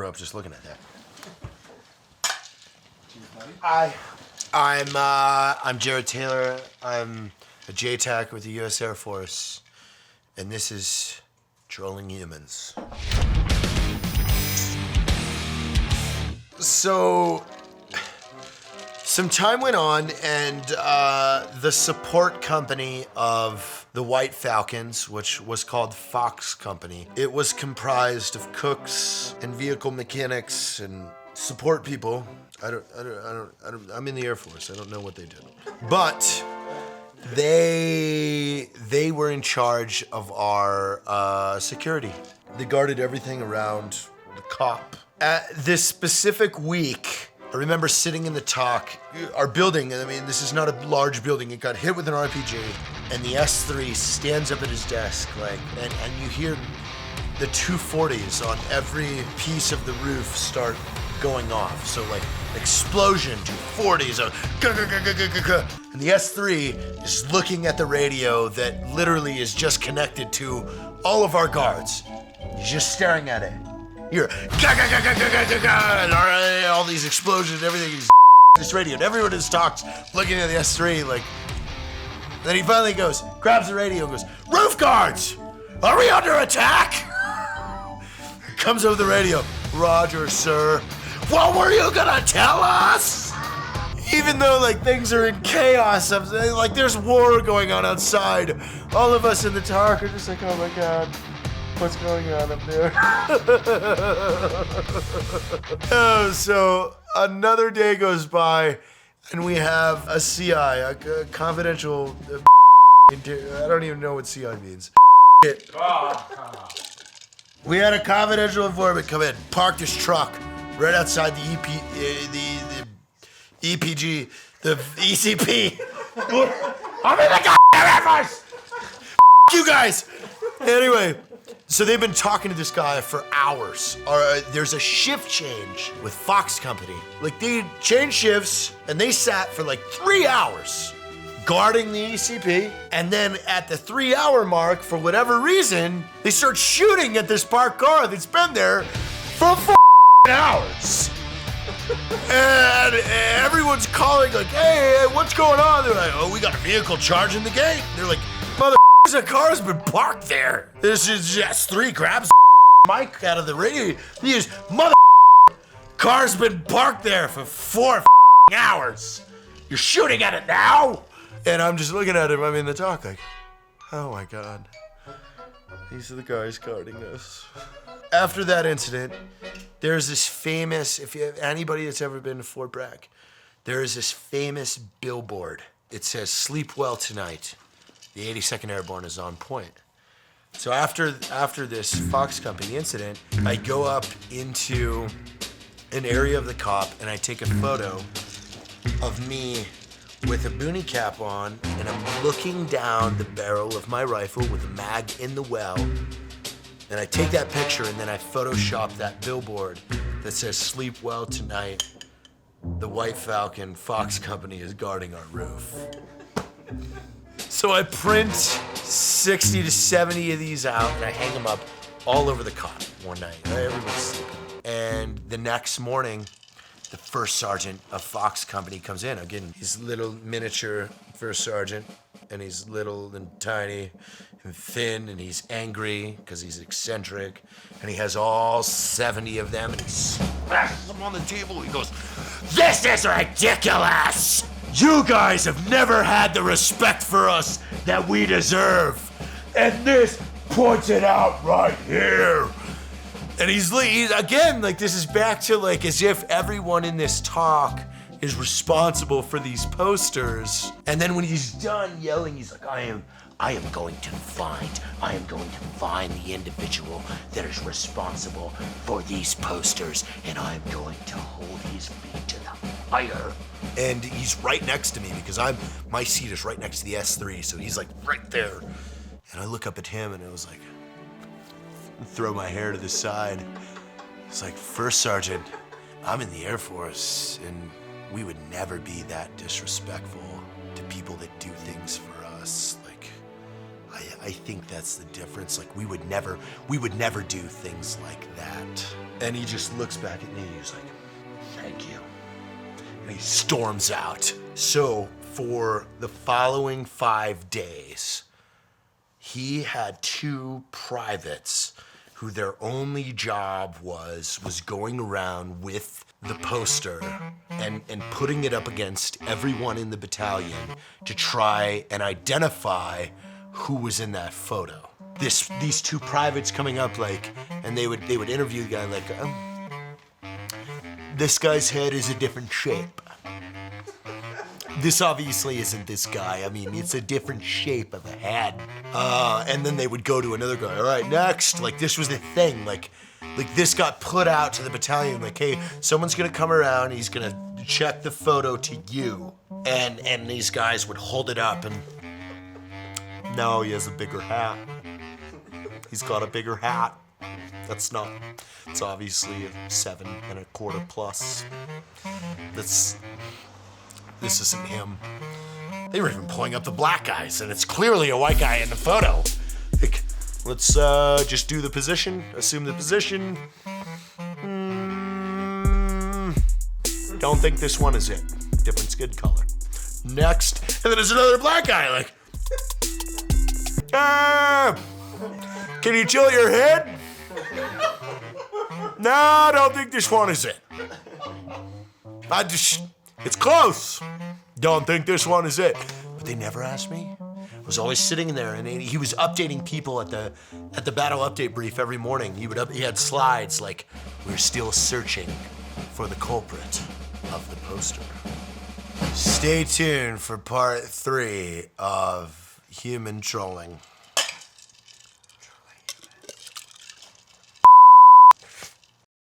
up just looking at that. I'm 𝙎𝙧𝙧𝙚𝙖. I'm a JTAC with the U.S. Air Force, and this is Trolling Humans. So, some time went on, and the support company of the White Falcons, which was called Fox Company, it was comprised of cooks and vehicle mechanics and support people. I'm in the Air Force. I don't know what they did, but they were in charge of our security. They guarded everything around the COP. At this specific week, I remember sitting in the talk. Our building, I mean, this is not a large building. It got hit with an RPG, and the S3 stands up at his desk, like, and you hear the 240s on every piece of the roof start going off. So like explosion, 240s, and the S3 is looking at the radio that literally is just connected to all of our guards. He's just staring at it. You're and all these explosions, everything is this radio, and everyone just talks, looking at the S3 like. Then he finally goes, grabs the radio, and goes, "Roof guards, are we under attack?" Comes over the radio, "Roger, sir." "What were you gonna tell us?" Even though like things are in chaos, like there's war going on outside, all of us in the talk are just like, "Oh my God, what's going on up there?" Oh, so another day goes by, and we have a CI, a confidential. I don't even know what CI means. We had a confidential informant come in, park this truck right outside the EPG, the ECP. I'm in the goddamn Air Force! You guys! Anyway, so they've been talking to this guy for hours. There's a shift change with Fox Company. Like, they changed shifts, and they sat for like 3 hours guarding the ECP, and then at the 3-hour mark, for whatever reason, they start shooting at this parked car that's been there for 4 hours. And everyone's calling like, hey, what's going on? They're like, "Oh, we got a vehicle charging the gate." They're like, "Mother, a car's been parked there." This is just S3 grabs mic out of the radio. He is, "Mother, car's been parked there for 4 hours. You're shooting at it now?" And I'm just looking at him. I'm in the talk like, oh my God. These are the guys guarding us. After that incident, there's this famous, if you have anybody that's ever been to Fort Bragg, there is this famous billboard. It says, "Sleep well tonight. The 82nd Airborne is on point." So after this Fox Company incident, I go up into an area of the COP and I take a photo of me with a boonie cap on, and I'm looking down the barrel of my rifle with a mag in the well. And I take that picture and then I Photoshop that billboard that says, "Sleep well tonight. The White Falcon Fox Company is guarding our roof." So I print 60 to 70 of these out and I hang them up all over the COP one night. Everybody's sleeping. And the next morning, the first sergeant of Fox Company comes in. Again, he's little miniature first sergeant, and he's little and tiny and thin, and he's angry because he's eccentric, and he has all 70 of them, and he smashes them on the table. He goes, "This is ridiculous! You guys have never had the respect for us that we deserve, and this points it out right here." And he's again, like, this is back to like as if everyone in this talk is responsible for these posters. And then when he's done yelling, he's like, I am going to find the individual that is responsible for these posters, and I'm going to hold his feet to the fire. And he's right next to me because my seat is right next to the S3, so he's like right there. And I look up at him and I was like, throw my hair to the side. It's like, "First Sergeant, I'm in the Air Force, and we would never be that disrespectful to people that do things for us. Like, I think that's the difference. Like we would never do things like that. And he just looks back at me, he's like, thank you. And he storms out. So for the following 5 days, he had 2 privates who their only job was going around with the poster and putting it up against everyone in the battalion to try and identify who was in that photo. These 2 privates coming up like, and they would interview the guy like, this guy's head is a different shape. This obviously isn't this guy. I mean, it's a different shape of a head. And then they would go to another guy. All right, next. Like this was the thing. Like this got put out to the battalion. Like, hey, someone's gonna come around. He's gonna check the photo to you. And these guys would hold it up and no, he has a bigger hat. He's got a bigger hat. It's obviously a 7¼ plus. This isn't him. They were even pulling up the black guys, and it's clearly a white guy in the photo. Like, let's just do the position, assume the position. Don't think this one is it. Different skin color. Next, and then there's another black guy, like, can you tilt your head? No, I don't think this one is it. It's close. Don't think this one is it. But they never asked me. I was always sitting there, and he was updating people at the battle update brief every morning. He had slides like, we're still searching for the culprit of the poster. Stay tuned for part 3 of human trolling.